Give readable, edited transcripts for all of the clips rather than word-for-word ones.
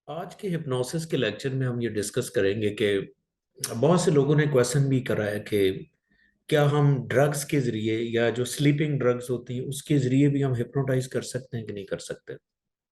आज के हिप्नोसिस के लेक्चर में हम ये डिस्कस करेंगे कि बहुत से लोगों ने क्वेश्चन भी करा है कि क्या हम ड्रग्स के जरिए या जो स्लीपिंग ड्रग्स होती हैं उसके जरिए भी हम हिप्नोटाइज कर सकते हैं कि नहीं कर सकते।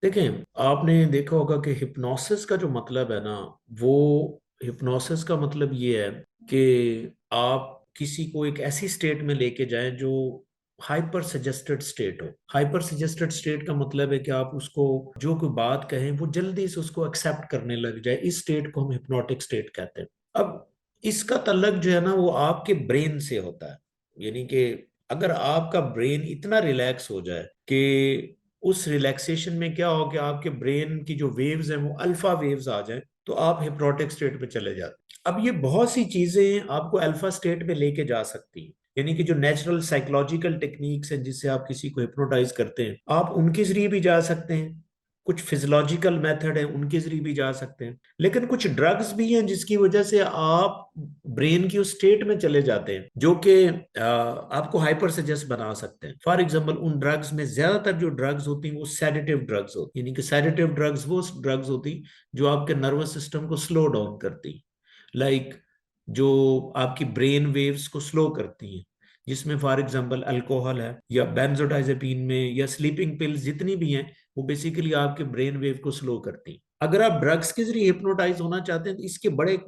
देखें, आपने देखा होगा कि हिप्नोसिस का जो मतलब है ना, वो हिप्नोसिस का मतलब ये है कि आप किसी को एक ऐसी स्टेट में लेके जाएं जो हाइपर सजेस्टेड स्टेट हो। हाइपर सजेस्टेड स्टेट का मतलब है कि आप उसको जो कोई बात कहें वो जल्दी से उसको एक्सेप्ट करने लग जाए। इस स्टेट को हम हिप्नोटिक स्टेट कहते हैं। अब इसका तल्लक जो है ना वो आपके ब्रेन से होता है। यानी कि अगर आपका ब्रेन इतना रिलैक्स हो जाए कि उस रिलैक्सेशन में क्या हो कि आपके ब्रेन की जो वेव्स हैं वो अल्फा वेव्स आ जाए, तो आप हिप्नोटिक स्टेट में चले जाते हैं। अब ये बहुत सी चीजें आपको अल्फा स्टेट में लेके जा सकती हैं। यानी कि जो नेचुरल साइकोलॉजिकल टेक्निक्स हैं जिससे आप किसी को हिप्नोटाइज करते हैं, आप उनके जरिए भी जा सकते हैं। कुछ फिजियोलॉजिकल मेथड है उनके जरिए भी जा सकते हैं। लेकिन कुछ ड्रग्स भी हैं जिसकी वजह से आप ब्रेन की उस स्टेट में चले जाते हैं जो कि आपको हाइपर सजेस्ट बना सकते हैं। फॉर एग्जांपल, उन ड्रग्स में ज्यादातर जो ड्रग्स होती हैं वो सेडेटिव ड्रग्स होती हैं। यानी कि सेडेटिव ड्रग्स वो ड्रग्स होती जो आपके नर्वस सिस्टम को स्लो डाउन करती, लाइक जो आपकी ब्रेन वेव्स को स्लो करती हैं, जिसमें फॉर एग्जांपल अल्कोहल है या बेंजोडाइजेपीन में या स्लीपिंग पिल्स जितनी भी हैं, वो बेसिकली आपके ब्रेन वेव को स्लो करती हैं। अगर आप ड्रग्स के जरिए हिप्नोटाइज होना चाहते हैं तो इसके बड़े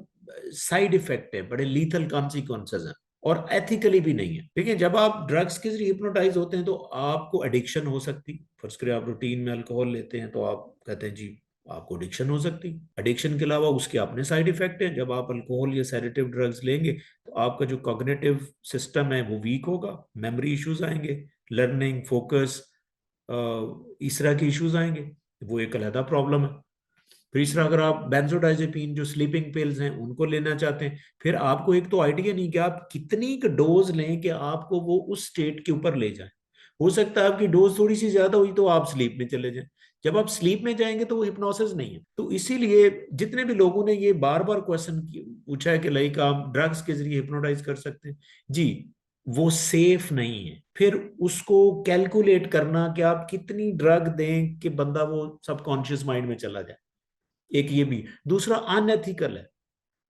साइड इफेक्ट है, बड़े लीथल कॉन्सिक्वेंसेज हैं और एथिकली भी नहीं है। देखिए, जब आप ड्रग्स के जरिए हिप्नोटाइज होते हैं तो आपको एडिक्शन हो सकती। फर्ज करें आप रूटीन में अल्कोहल लेते हैं तो आप कहते हैं जी आपको एडिक्शन हो सकती। एडिक्शन के अलावा उसके अपने साइड इफेक्ट हैं। जब आप अल्कोहल या सेडेटिव ड्रग्स लेंगे तो आपका जो कॉग्निटिव सिस्टम है वो वीक होगा, मेमोरी इश्यूज आएंगे, लर्निंग, फोकस, इस तरह के इश्यूज आएंगे। वो एक अलहदा प्रॉब्लम है। तीसरा, अगर आप बेंजोडाइजेपीन जो स्लीपिंग पिल्स हैं उनको लेना चाहते हैं, फिर आपको एक तो आइडिया नहीं कि आप कितनी डोज लें कि आपको वो उस स्टेट के ऊपर ले जाए। हो सकता है आपकी डोज थोड़ी सी ज्यादा हुई तो आप स्लीप में चले जाएं। जब आप स्लीप में जाएंगे तो वो हिप्नोसिस नहीं है। तो इसीलिए जितने भी लोगों ने ये बार बार क्वेश्चन पूछा है कि लाइक आप ड्रग्स के जरिए हिप्नोटाइज कर सकते हैं, जी वो सेफ नहीं है। फिर उसको कैलकुलेट करना कि आप कितनी ड्रग दें कि बंदा वो सबकॉन्शियस माइंड में चला जाए, एक ये भी। दूसरा, अनएथिकल है।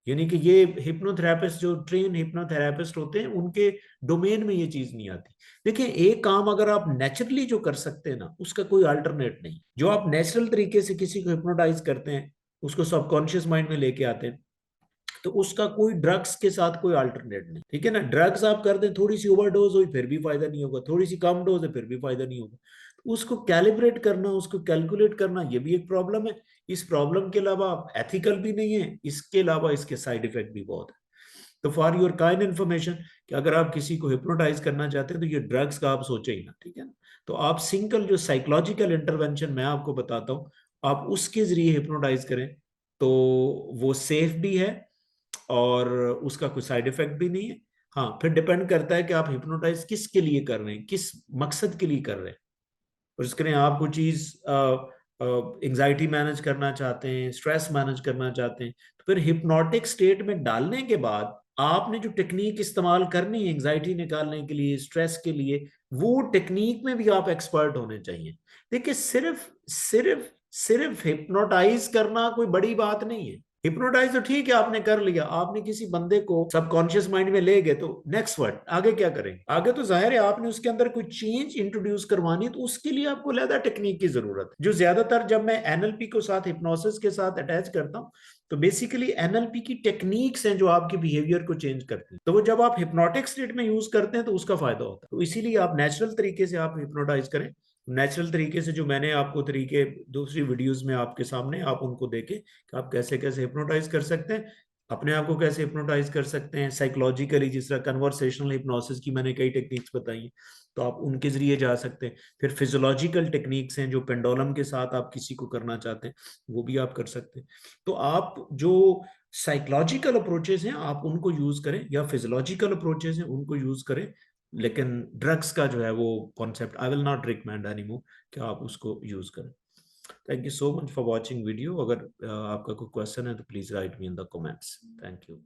यानी कि ये हिप्नोथेरेपिस्ट जो ट्रेन हिप्नोथेरेपिस्ट होते हैं उनके डोमेन में ये चीज नहीं आती। देखिए, एक काम अगर आप नेचुरली जो कर सकते हैं ना उसका कोई अल्टरनेट नहीं। जो आप नेचुरल तरीके से किसी को हिप्नोटाइज करते हैं, उसको सबकॉन्शियस माइंड में लेके आते हैं, तो उसका कोई ड्रग्स के साथ कोई अल्टरनेट नहीं। ठीक है ना, ड्रग्स आप कर दें, थोड़ी सी ओवरडोज हुई फिर भी फायदा नहीं होगा, थोड़ी सी कम डोज है फिर भी फायदा नहीं होगा। तो उसको कैलिब्रेट करना, उसको कैलकुलेट करना, ये भी एक प्रॉब्लम है। इस प्रॉब्लम के अलावा एथिकल भी नहीं है, इसके अलावा इसके साइड इफेक्ट भी बहुत है। तो फॉर योर काइंड इन्फॉर्मेशन, कि अगर आप किसी को हिप्नोटाइज करना चाहते हैं तो ये ड्रग्स का आप सोचे ही ना। ठीक है ना, तो आप सिंगल जो साइकोलॉजिकल इंटरवेंशन मैं आपको बताता हूँ, आप उसके जरिए हिप्नोटाइज करें तो वो सेफ भी है और उसका कोई साइड इफेक्ट भी नहीं है। हाँ, फिर डिपेंड करता है कि आप हिप्नोटाइज किसके लिए कर रहे हैं, किस मकसद के लिए कर रहे हैं। और इसके लिए आप कोई चीज एंजाइटी मैनेज करना चाहते हैं, स्ट्रेस मैनेज करना चाहते हैं, तो फिर हिप्नोटिक स्टेट में डालने के बाद आपने जो टेक्निक इस्तेमाल करनी है एंजाइटी निकालने के लिए, स्ट्रेस के लिए, वो टेक्निक में भी आप एक्सपर्ट होने चाहिए। देखिए, सिर्फ सिर्फ सिर्फ हिप्नोटाइज करना कोई बड़ी बात नहीं है। हिप्नोटाइज तो ठीक है, आपने कर लिया, आपने किसी बंदे को सबकॉन्शियस माइंड में ले गए, तो नेक्स्ट वर्ड आगे क्या करेंगे? आगे तो जाहिर है आपने उसके अंदर कोई चेंज इंट्रोड्यूस करवानी, तो उसके लिए आपको अलग टेक्निक की जरूरत है। जो ज्यादातर जब मैं एनएलपी को साथ हिप्नोसिस के साथ अटैच करता हूँ, तो बेसिकली एनएलपी की टेक्निक्स हैं जो आपके बिहेवियर को चेंज करती हैं। तो वो जब आप हिप्नोटिक स्टेट में यूज करते हैं तो उसका फायदा होता है। तो इसीलिए आप नेचुरल तरीके से आप हिप्नोटाइज करें। नेचुरल तरीके से जो मैंने आपको तरीके दूसरी वीडियोस में आपके सामने, आप उनको देखें कि आप कैसे कैसे हिप्नोटाइज कर सकते हैं, अपने आप को कैसे हिप्नोटाइज कर सकते हैं साइकोलॉजिकली। जिस तरह कन्वर्सेशनल हिप्नोसिस की मैंने कई टेक्निक्स बताई हैं, तो आप उनके जरिए जा सकते हैं। फिर फिजियोलॉजिकल टेक्निक्स हैं जो पेंडुलम के साथ आप किसी को करना चाहते हैं, वो भी आप कर सकते हैं। तो आप जो साइकोलॉजिकल अप्रोचेस हैं आप उनको यूज करें, या फिजियोलॉजिकल अप्रोचेस हैं उनको यूज करें। लेकिन ड्रग्स का जो है वो concept I will not recommend anymore कि आप उसको यूज करें। Thank you so much for watching video. अगर आपका कोई क्वेश्चन है तो please right me in the comments. Thank you.